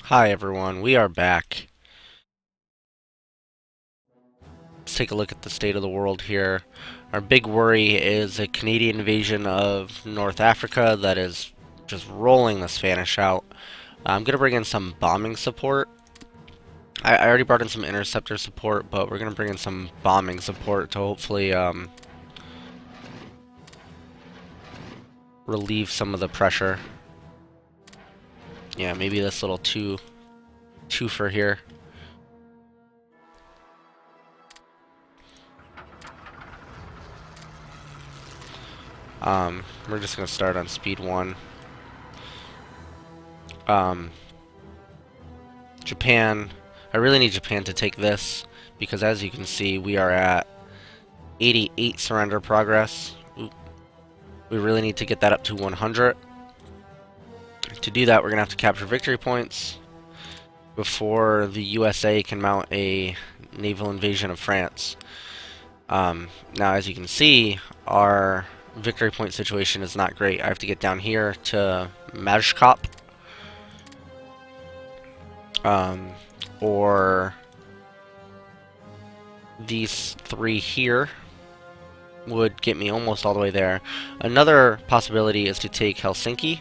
Hi everyone, we are back. Let's take a look at the state of the world here. Our big worry is a Canadian invasion of North Africa that is just rolling the Spanish out. I'm going to bring in some bombing support. I already brought in some interceptor support, but we're going to bring in some bombing support to hopefully relieve some of the pressure. Yeah, maybe this little twofer here. We're just going to start on speed 1. Um, Japan. I really need Japan to take this, because as you can see, we are at 88 surrender progress. Oop. We really need to get that up to 100. To do that, we're going to have to capture victory points before the USA can mount a naval invasion of France. Now, as you can see, our victory point situation is not great. I have to get down here to Majkop. Or these three here would get me almost all the way there. Another possibility is to take Helsinki,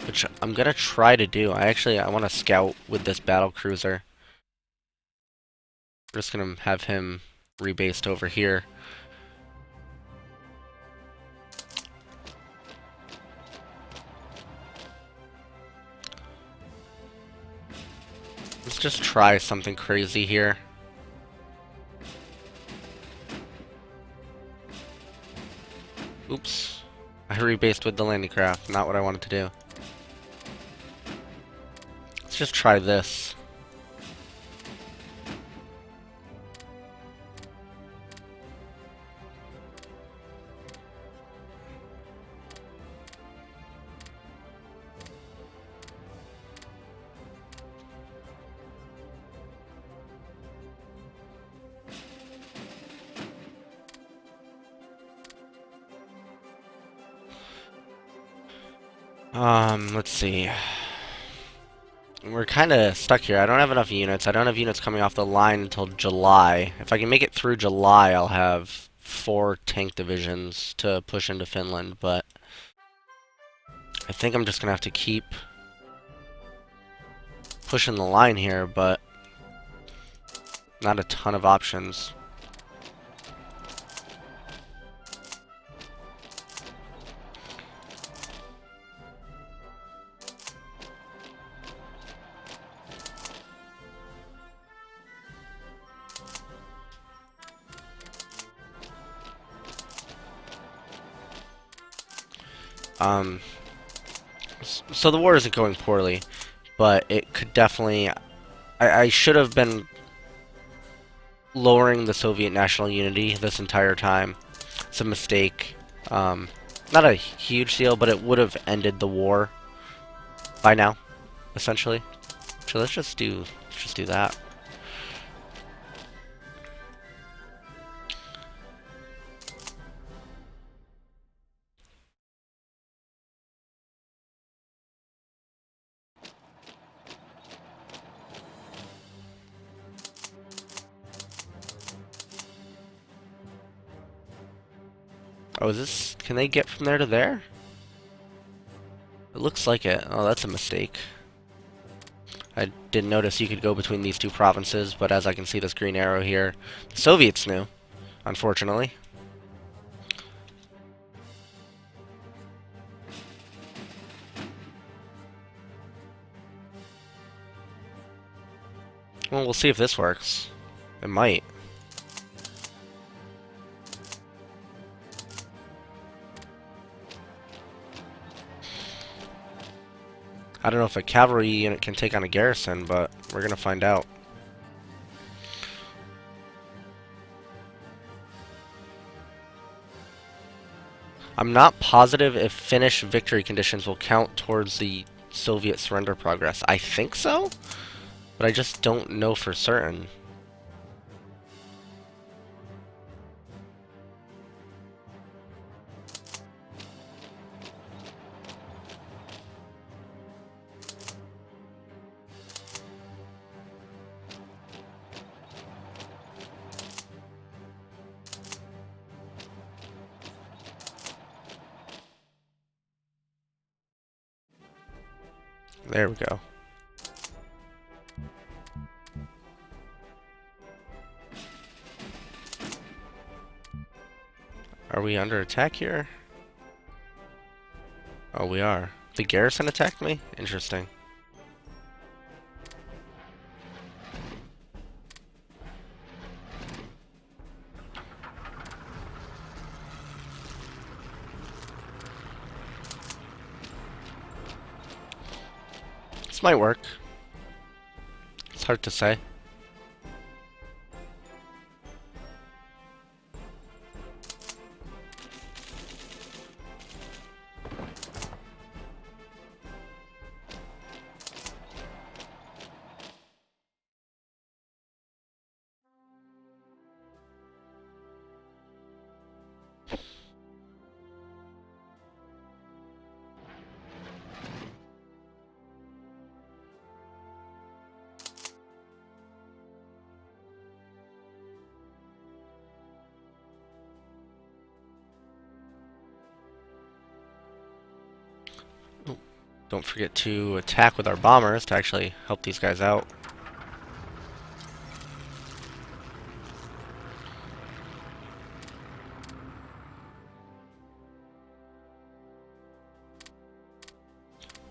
which I'm gonna try to do. I want to scout with this battle cruiser. We're just gonna have him rebased over here. Let's just try something crazy here. Oops. I rebased with the landing craft, not what I wanted to do. Let's just try this. Let's see. We're kind of stuck here. I don't have enough units. I don't have units coming off the line until July. If I can make it through July, I'll have 4 tank divisions to push into Finland, but I think I'm just gonna have to keep pushing the line here, but not a ton of options. So the war isn't going poorly, but it could definitely... I should have been lowering the Soviet national unity this entire time. It's a mistake. Not a huge deal, but it would have ended the war by now, essentially. So let's just do that. Oh, is this... Can they get from there to there? It looks like it. Oh, that's a mistake. I didn't notice you could go between these two provinces, but as I can see this green arrow here, the Soviets knew, unfortunately. Well, we'll see if this works. It might. I don't know if a cavalry unit can take on a garrison, but we're gonna find out. I'm not positive if Finnish victory conditions will count towards the Soviet surrender progress. I think so, but I just don't know for certain. There we go. Are we under attack here? Oh, we are. The garrison attacked me? Interesting. This might work. It's hard to say. Don't forget to attack with our bombers to actually help these guys out.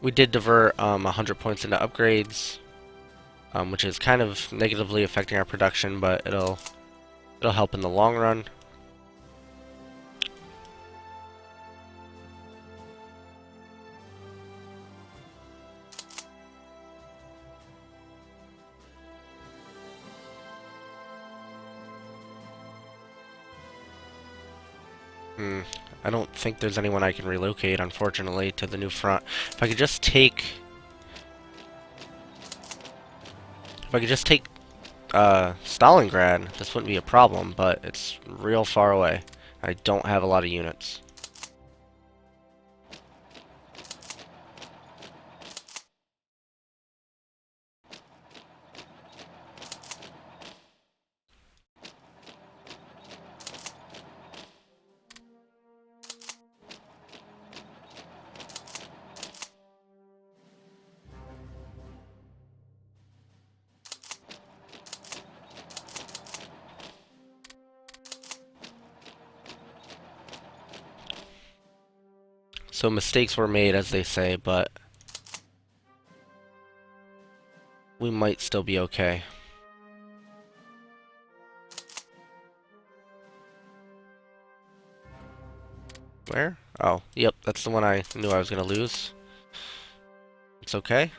We did divert 100 points into upgrades, which is kind of negatively affecting our production, but it'll help in the long run. I don't think there's anyone I can relocate, unfortunately, to the new front. If I could just take Stalingrad, this wouldn't be a problem, but it's real far away. I don't have a lot of units. So mistakes were made, as they say, but we might still be okay. Where? Oh, yep, that's the one I knew I was gonna lose. It's okay.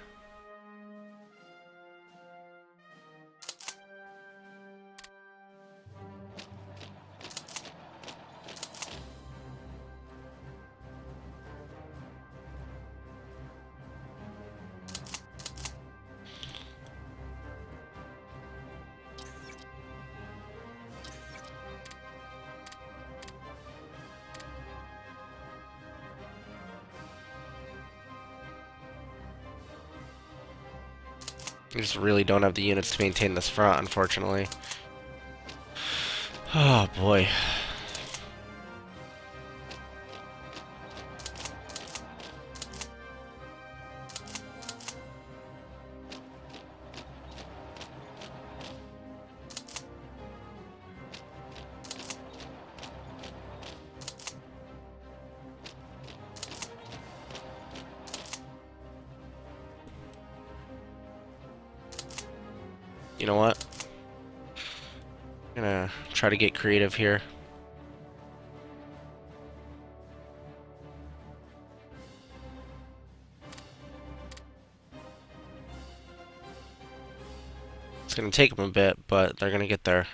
I just really don't have the units to maintain this front, unfortunately. Oh, boy. You know what? I'm gonna try to get creative here. It's gonna take them a bit, but they're gonna get there.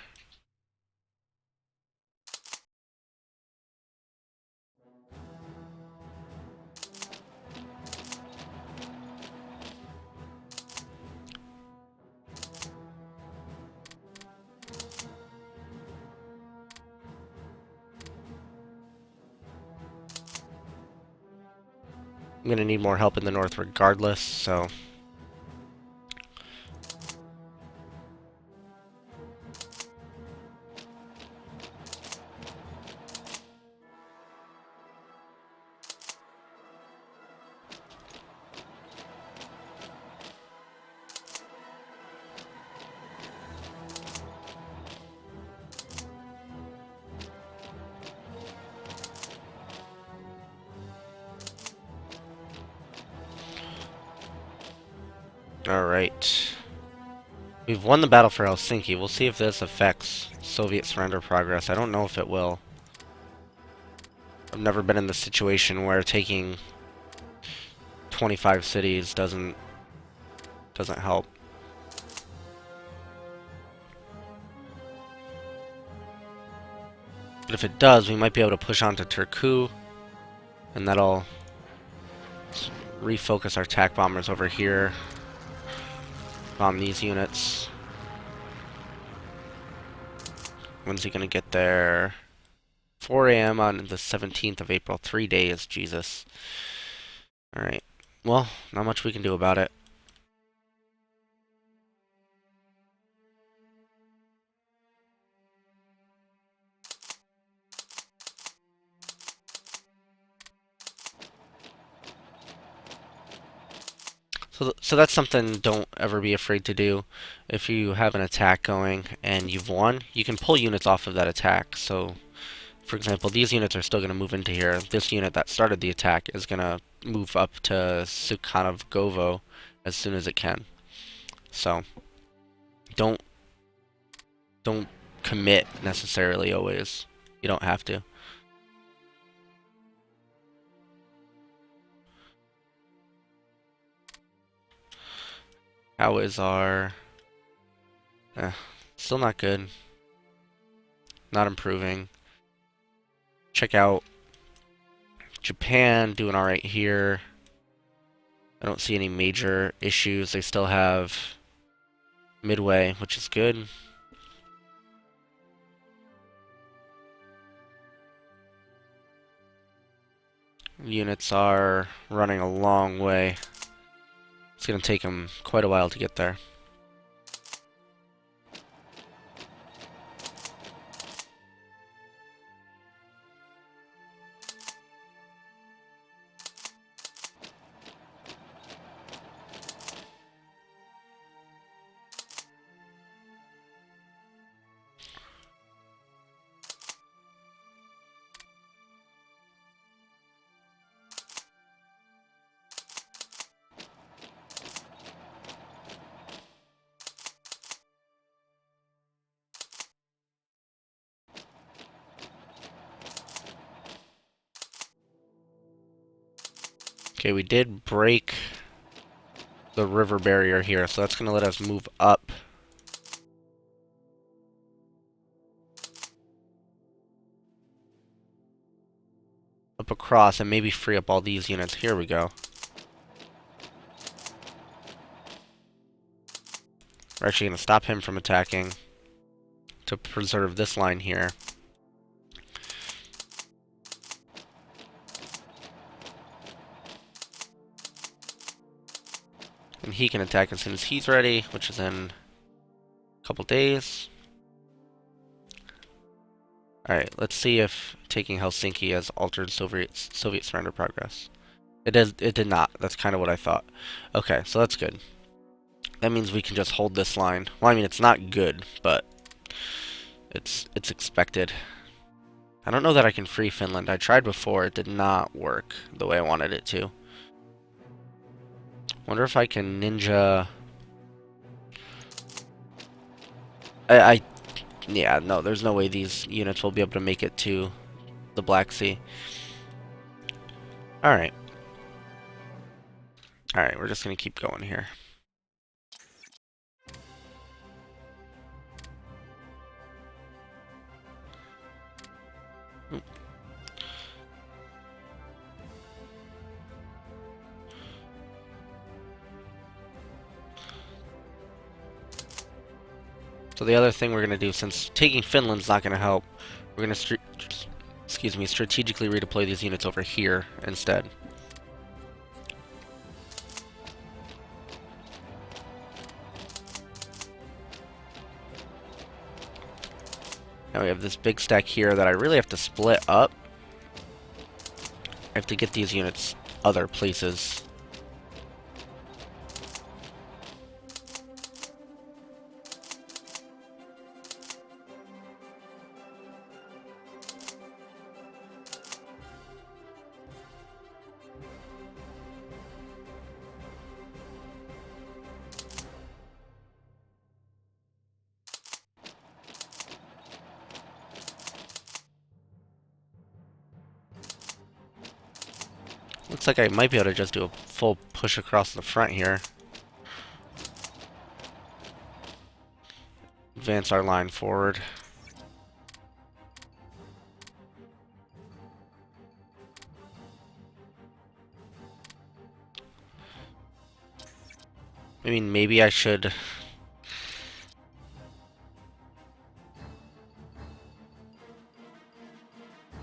I'm gonna need more help in the north regardless, so... Alright. We've won the battle for Helsinki. We'll see if this affects Soviet surrender progress. I don't know if it will. I've never been in the situation where taking 25 cities doesn't help. But if it does, we might be able to push on to Turku, and that'll refocus our attack bombers over here. Bomb these units. When's he gonna get there? 4 a.m. on the 17th of April. 3 days, Jesus. Alright. Well, not much we can do about it. So that's something don't ever be afraid to do. If you have an attack going and you've won, you can pull units off of that attack. So, for example, these units are still going to move into here. This unit that started the attack is going to move up to Sukhanov-Govo as soon as it can. So, don't commit necessarily always. You don't have to. How is our... still not good. Not improving. Check out Japan doing alright here. I don't see any major issues. They still have Midway, which is good. Units are running a long way. It's going to take them quite a while to get there. Okay, we did break the river barrier here, so that's going to let us move up. Up across and maybe free up all these units. Here we go. We're actually going to stop him from attacking to preserve this line here. And he can attack as soon as he's ready, which is in a couple days. Alright, let's see if taking Helsinki has altered Soviet surrender progress. It did not. That's kind of what I thought. Okay, so that's good. That means we can just hold this line. Well, I mean, it's not good, but it's expected. I don't know that I can free Finland. I tried before. It did not work the way I wanted it to. Wonder if I can ninja... Yeah, no, there's no way these units will be able to make it to the Black Sea. Alright. Alright, we're just gonna keep going here. So the other thing we're going to do, since taking Finland's not going to help, we're going to strategically redeploy these units over here instead. Now we have this big stack here that I really have to split up. I have to get these units other places. Looks like I might be able to just do a full push across the front here. Advance our line forward. I mean, maybe I should...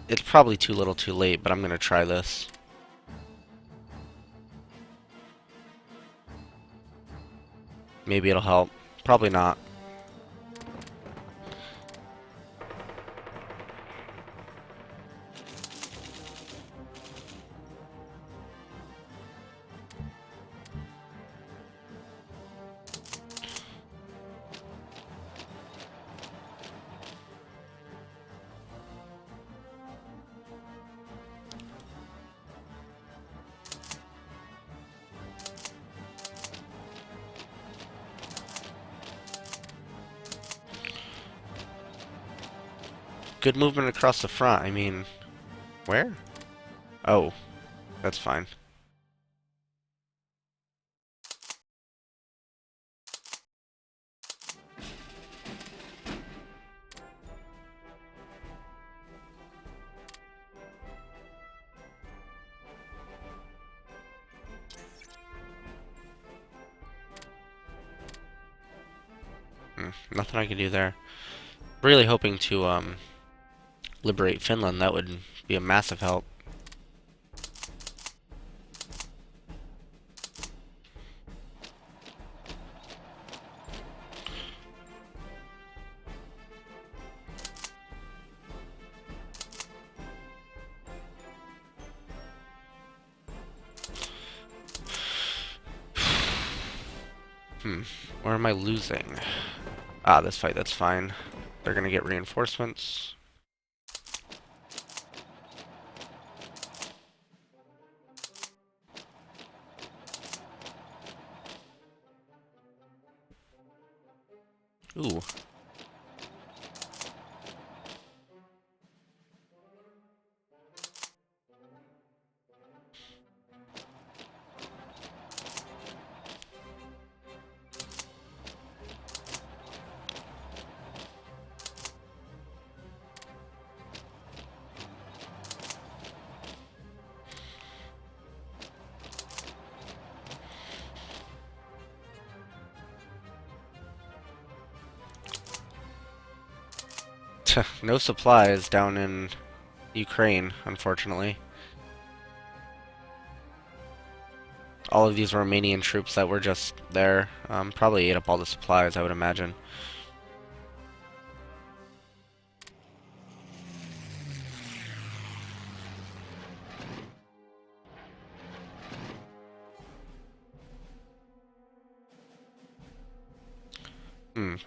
It's probably too little too late, but I'm gonna try this. Maybe it'll help. Probably not. Good movement across the front. I mean, where? Oh, that's fine. Nothing I can do there. Really hoping to liberate Finland. That would be a massive help. Where am I losing? Ah, this fight, that's fine. They're gonna get reinforcements. Ooh. No supplies down in Ukraine, unfortunately. All of these Romanian troops that were just there probably ate up all the supplies, I would imagine.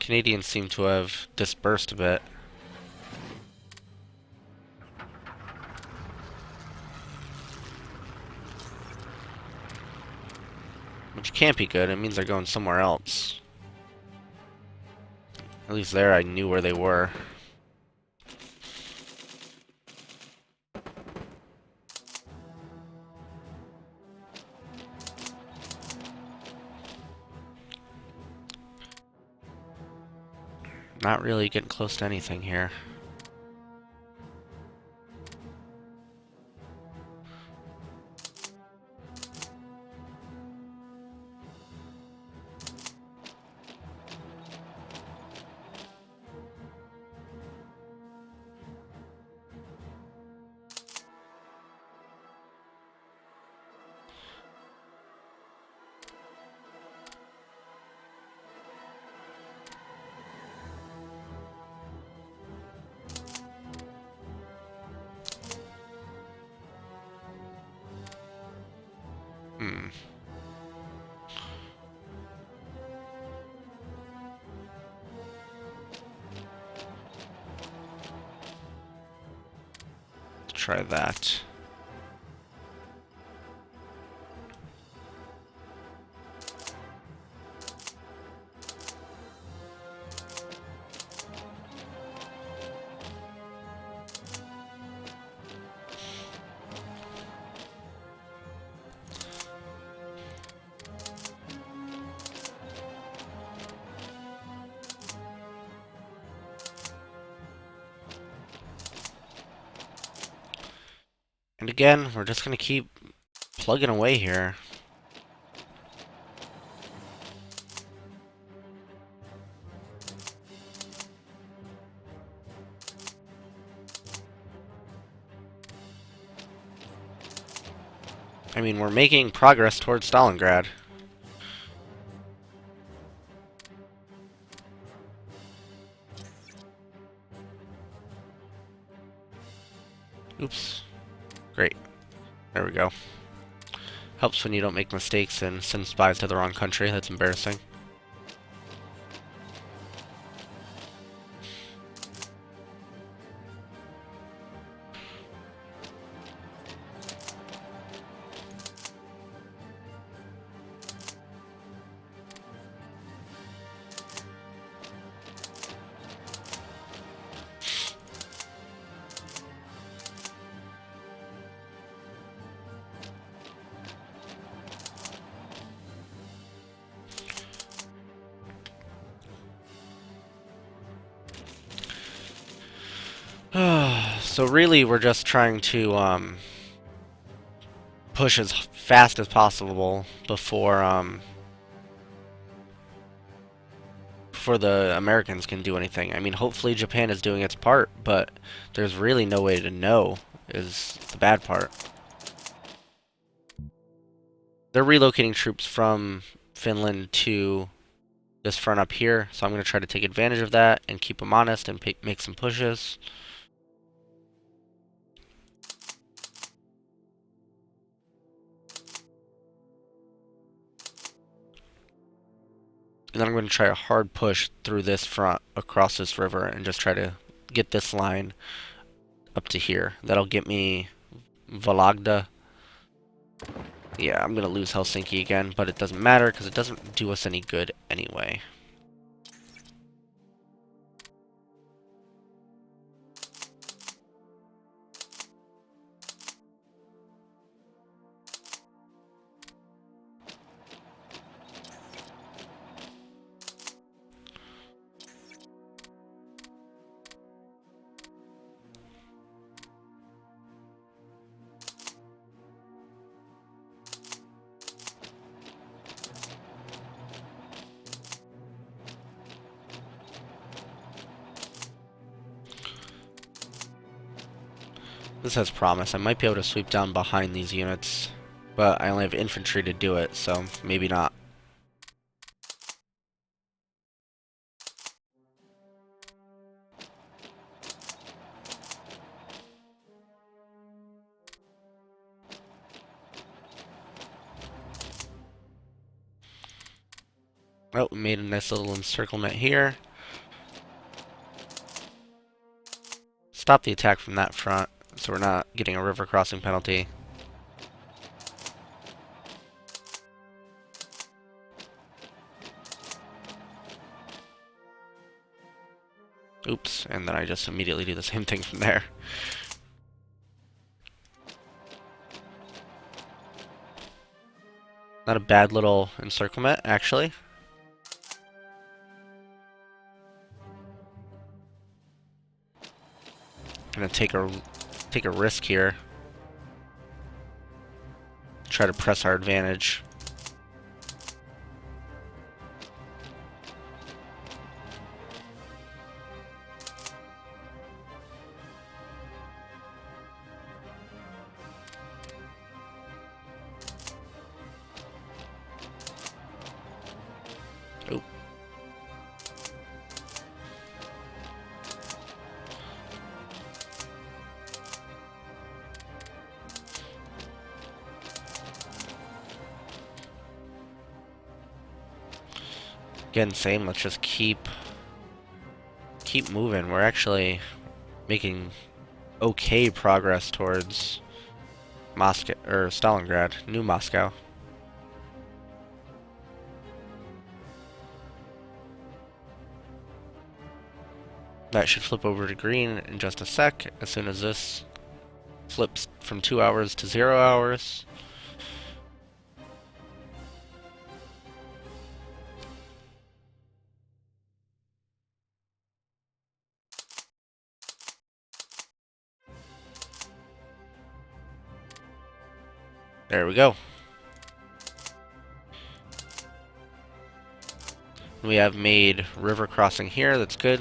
Canadians seem to have dispersed a bit. Which can't be good. It means they're going somewhere else. At least there I knew where they were. Not really getting close to anything here. Try that. And again, we're just gonna keep plugging away here. I mean, we're making progress towards Stalingrad. Oops. Great. There we go. Helps when you don't make mistakes and send spies to the wrong country. That's embarrassing. So really, we're just trying to push as fast as possible before the Americans can do anything. I mean, hopefully Japan is doing its part, but there's really no way to know, is the bad part. They're relocating troops from Finland to this front up here, so I'm going to try to take advantage of that and keep them honest and make some pushes. And then I'm going to try a hard push through this front across this river and just try to get this line up to here. That'll get me Vologda. Yeah, I'm going to lose Helsinki again, but it doesn't matter because it doesn't do us any good anyway. This has promise. I might be able to sweep down behind these units, but I only have infantry to do it, so maybe not. Oh, we made a nice little encirclement here. Stop the attack from that front, so we're not getting a river crossing penalty. Oops, and then I just immediately do the same thing from there. Not a bad little encirclement, actually. Gonna take a risk here. Try to press our advantage. Oh. Again, same. Let's just keep moving. We're actually making okay progress towards Moscow or Stalingrad, New Moscow. That should flip over to green in just a sec, as soon as this flips from 2 hours to 0 hours. There we go. We have made river crossing here. That's good.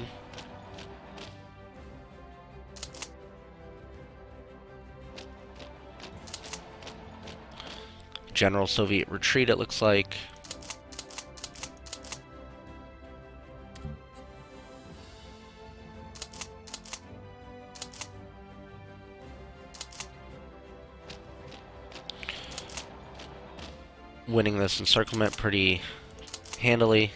General Soviet retreat, it looks like. Winning this encirclement pretty handily.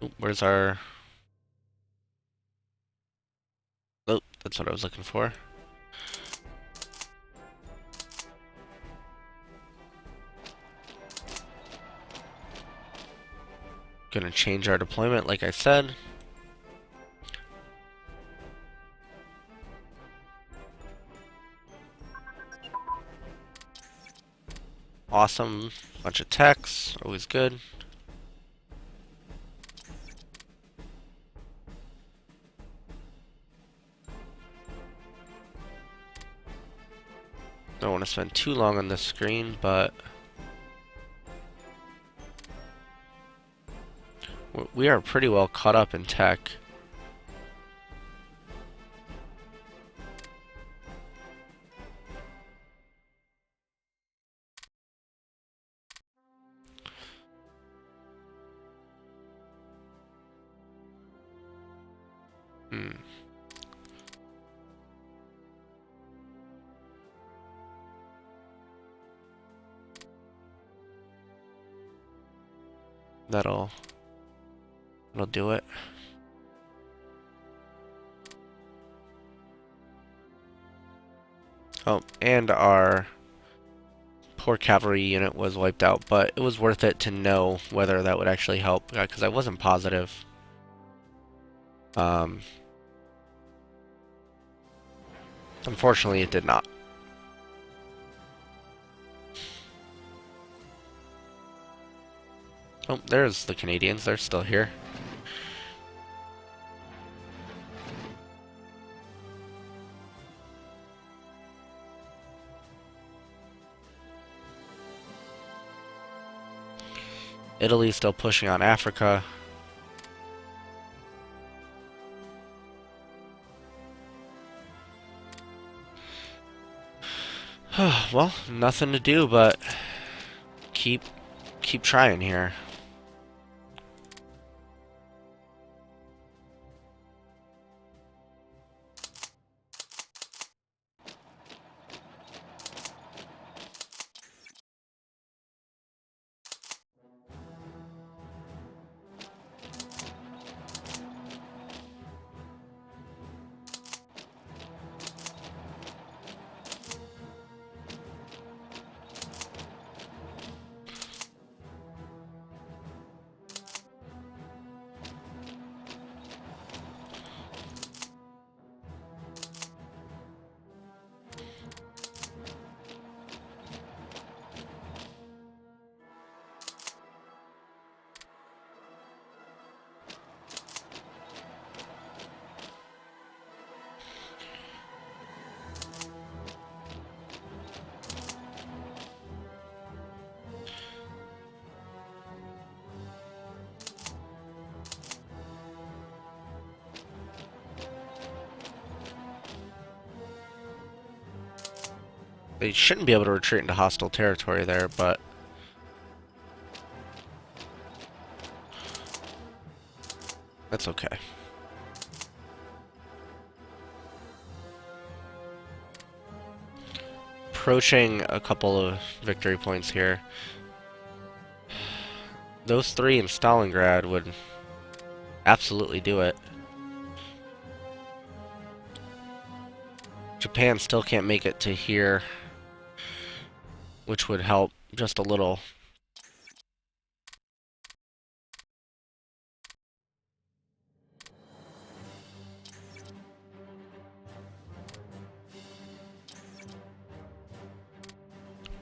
Oop, where's our... Oh, that's what I was looking for. Gonna change our deployment, like I said. Awesome. Bunch of techs, always good. Don't want to spend too long on this screen, but we are pretty well caught up in tech. That'll do it. Oh, and our poor cavalry unit was wiped out, but it was worth it to know whether that would actually help, because I wasn't positive. Unfortunately, it did not. Oh, there's the Canadians. They're still here. Italy's still pushing on Africa. Well, nothing to do but keep trying here. They shouldn't be able to retreat into hostile territory there, but that's okay. Approaching a couple of victory points here. Those three in Stalingrad would absolutely do it. Japan still can't make it to here, which would help just a little.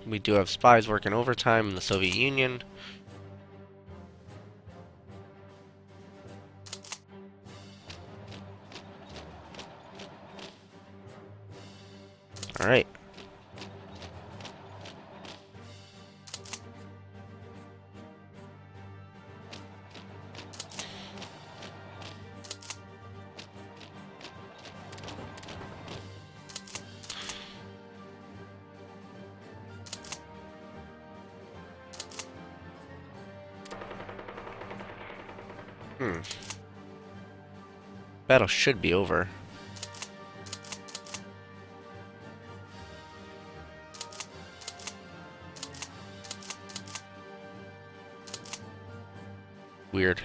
We do have spies working overtime in the Soviet Union. Alright. Battle should be over. Weird.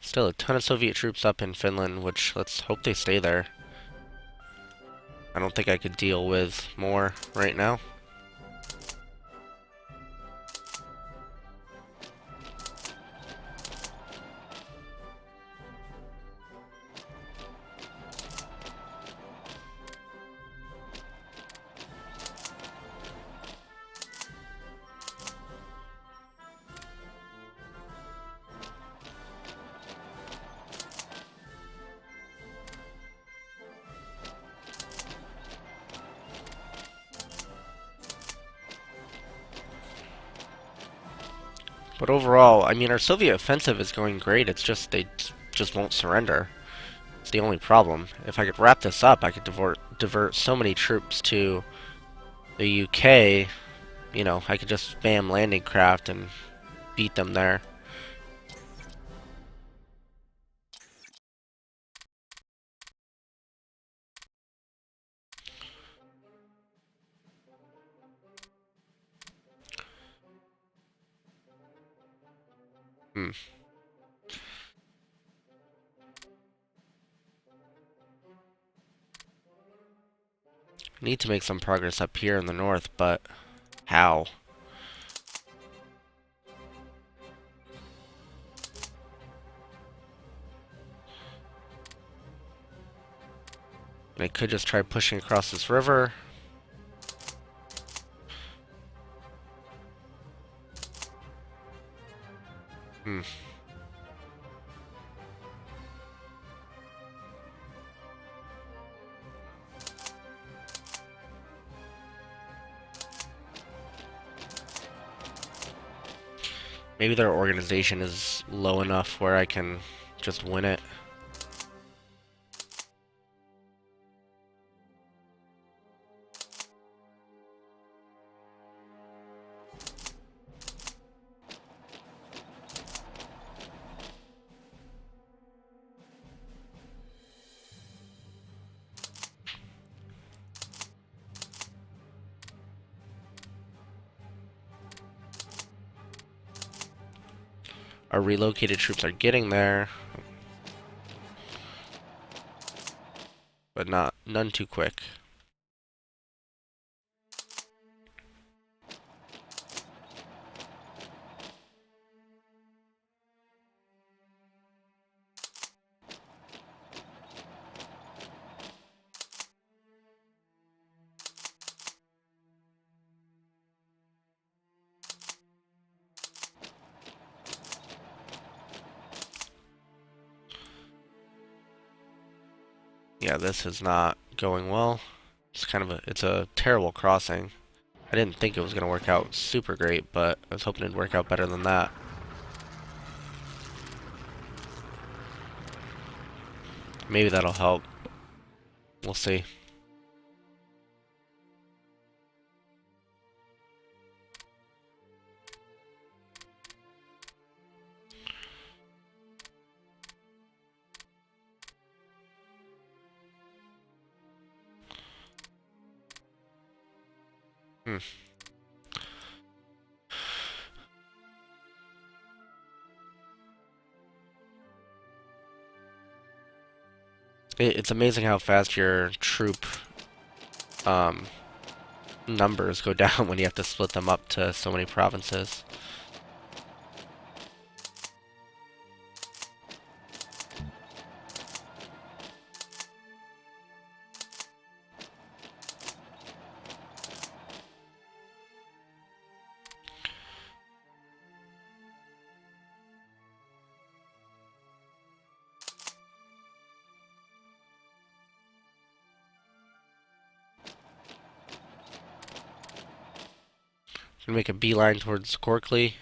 Still a ton of Soviet troops up in Finland, which let's hope they stay there. I don't think I could deal with more right now. But overall, I mean, our Soviet offensive is going great. It's just they just won't surrender. It's the only problem. If I could wrap this up, I could divert so many troops to the UK. You know, I could just spam landing craft and beat them there. Hmm. Need to make some progress up here in the north, but how? And I could just try pushing across this river. Hmm. Maybe their organization is low enough where I can just win it. Our relocated troops are getting there, but none too quick. Yeah, this is not going well. It's a terrible crossing. I didn't think it was gonna work out super great, but I was hoping it'd work out better than that. Maybe that'll help. We'll see. Hmm. It's amazing how fast your troop um, numbers go down when you have to split them up to so many provinces. Gonna make a beeline towards Gorkley.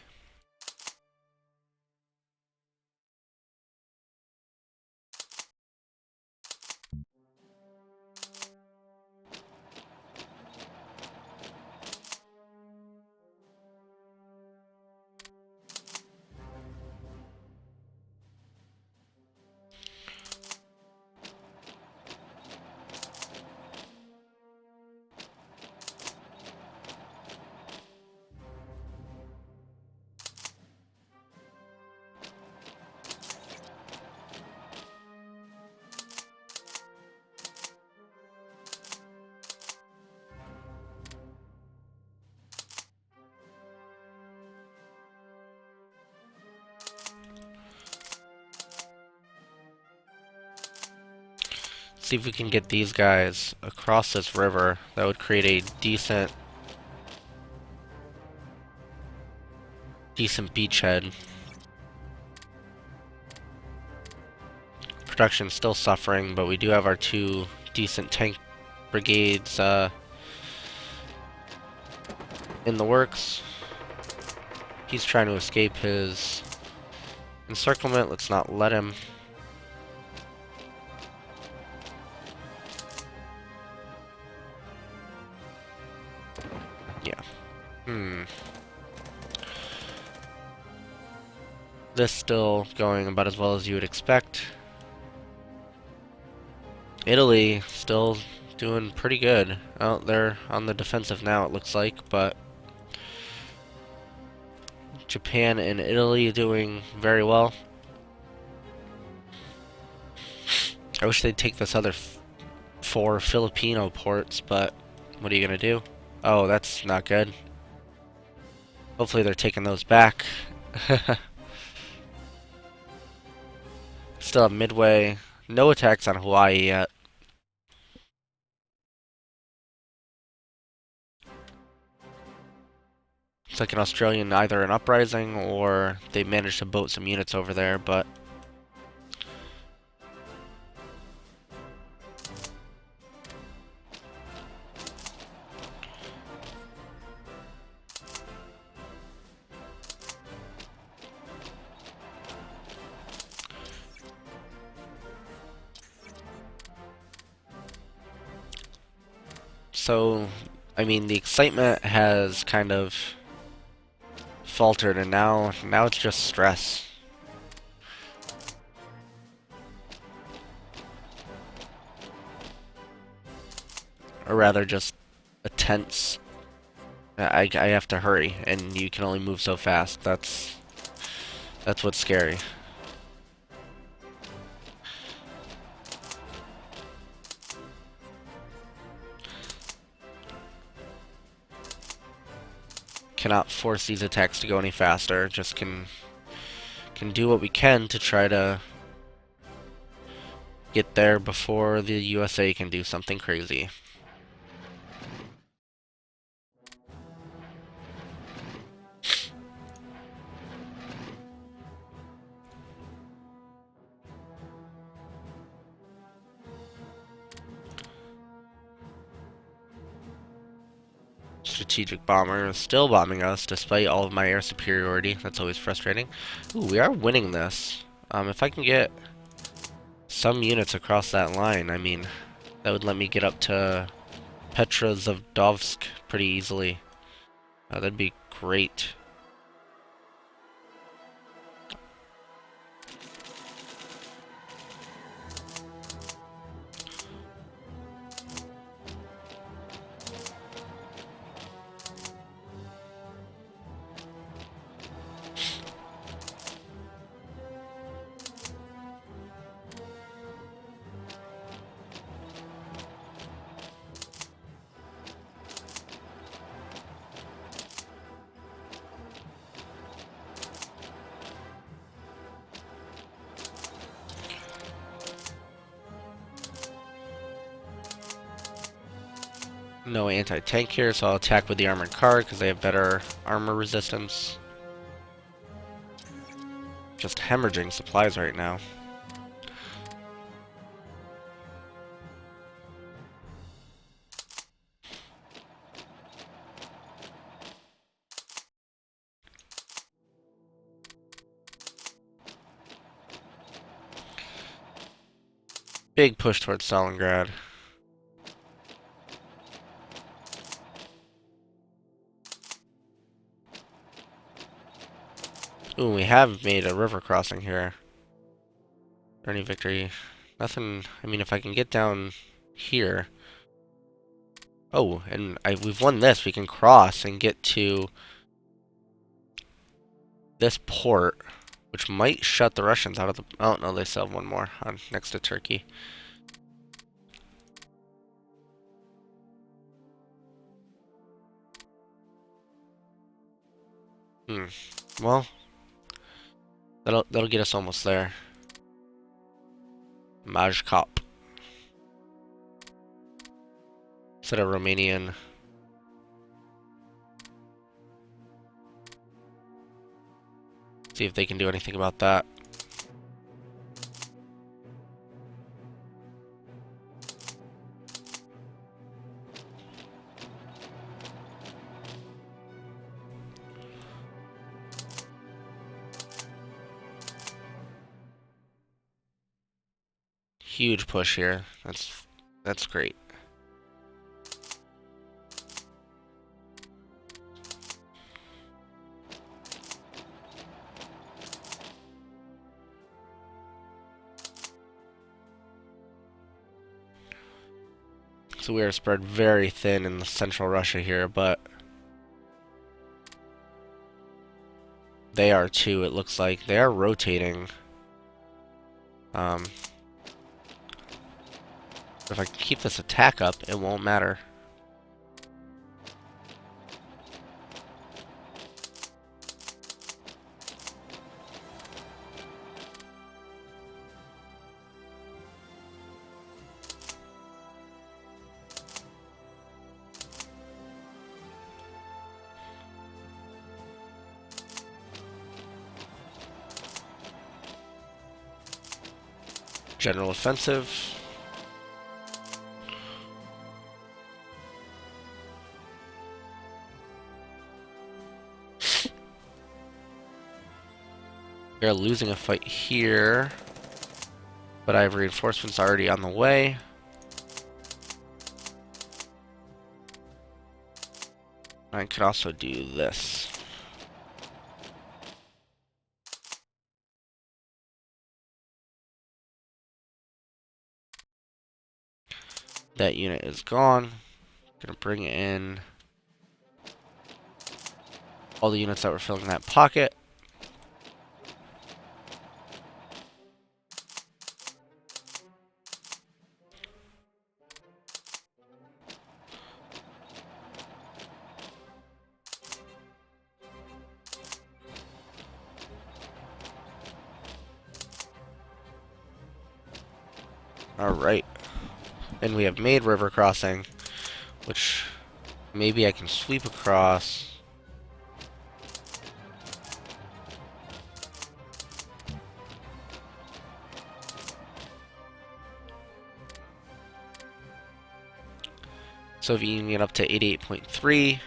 See if we can get these guys across this river. That would create a decent beachhead. Production's still suffering, but we do have our 2 decent tank brigades in the works. He's trying to escape his encirclement. Let's not let him. Yeah. This still going about as well as you would expect. Italy still doing pretty good out there on the defensive now, it looks like, but Japan and Italy doing very well. I wish they'd take this other 4 Filipino ports, but what are you gonna do? Oh, that's not good. Hopefully they're taking those back. Still have Midway. No attacks on Hawaii yet. It's like an Australian, either an uprising or they managed to boat some units over there, but so, I mean, the excitement has kind of faltered, and now it's just stress. Or rather, just a tense. I have to hurry, and you can only move so fast. That's what's scary. Cannot force these attacks to go any faster. Just can do what we can to try to get there before the USA can do something crazy. Strategic bomber is still bombing us despite all of my air superiority. That's always frustrating. Ooh, we are winning this. If I can get some units across that line, I mean, that would let me get up to Petrazavdovsk pretty easily. That'd be great. No anti-tank here, so I'll attack with the armored car because they have better armor resistance. Just hemorrhaging supplies right now. Big push towards Stalingrad. Ooh, we have made a river crossing here. Any victory? Nothing. I mean, if I can get down here. Oh, and we've won this. We can cross and get to this port, which might shut the Russians out of the... Oh, no, they still have one more on next to Turkey. Well, that'll get us almost there. Majkop. Is that a Romanian? See if they can do anything about that. Huge push here. That's great. So we are spread very thin in the central Russia here, but they are too, it looks like. They are rotating. If I can keep this attack up, it won't matter. General offensive. We are losing a fight here, but I have reinforcements already on the way. I could also do this. That unit is gone. Gonna bring in all the units that were filling that pocket. Alright. And we have made river crossing, which maybe I can sweep across. Soviet Union up to 88.3.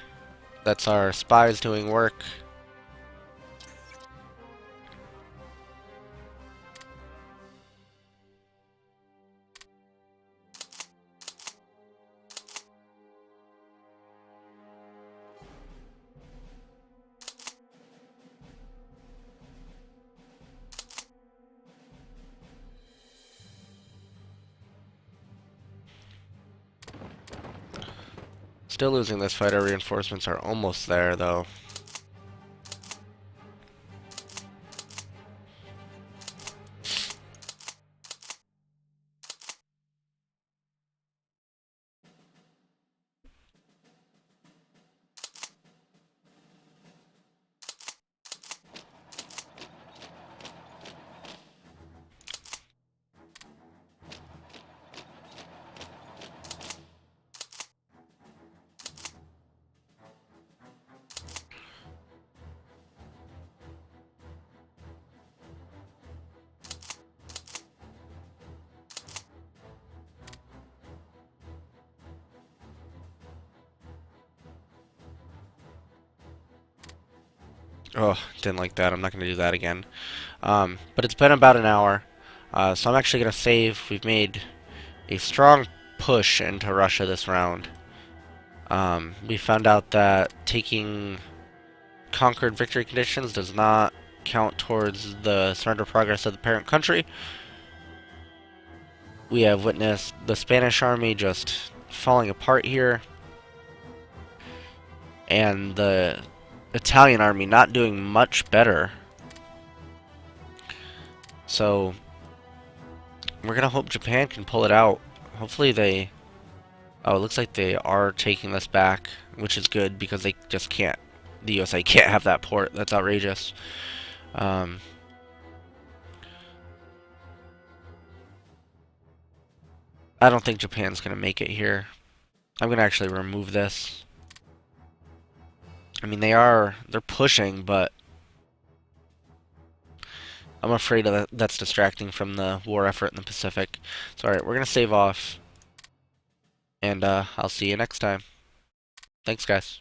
That's our spies doing work. Still losing this fight. Our reinforcements are almost there, though. Oh, didn't like that. I'm not going to do that again. But it's been about an hour, so I'm actually going to save. We've made a strong push into Russia this round. We found out that taking conquered victory conditions does not count towards the surrender progress of the parent country. We have witnessed the Spanish army just falling apart here, and the Italian army not doing much better. So we're gonna hope Japan can pull it out. Hopefully they... Oh, it looks like they are taking this back, which is good because they just can't. The USA can't have that port. That's outrageous. I don't think Japan's gonna make it here. I'm gonna actually remove this. I mean, they're pushing, but I'm afraid that's distracting from the war effort in the Pacific. So, alright, we're gonna save off, and I'll see you next time. Thanks, guys.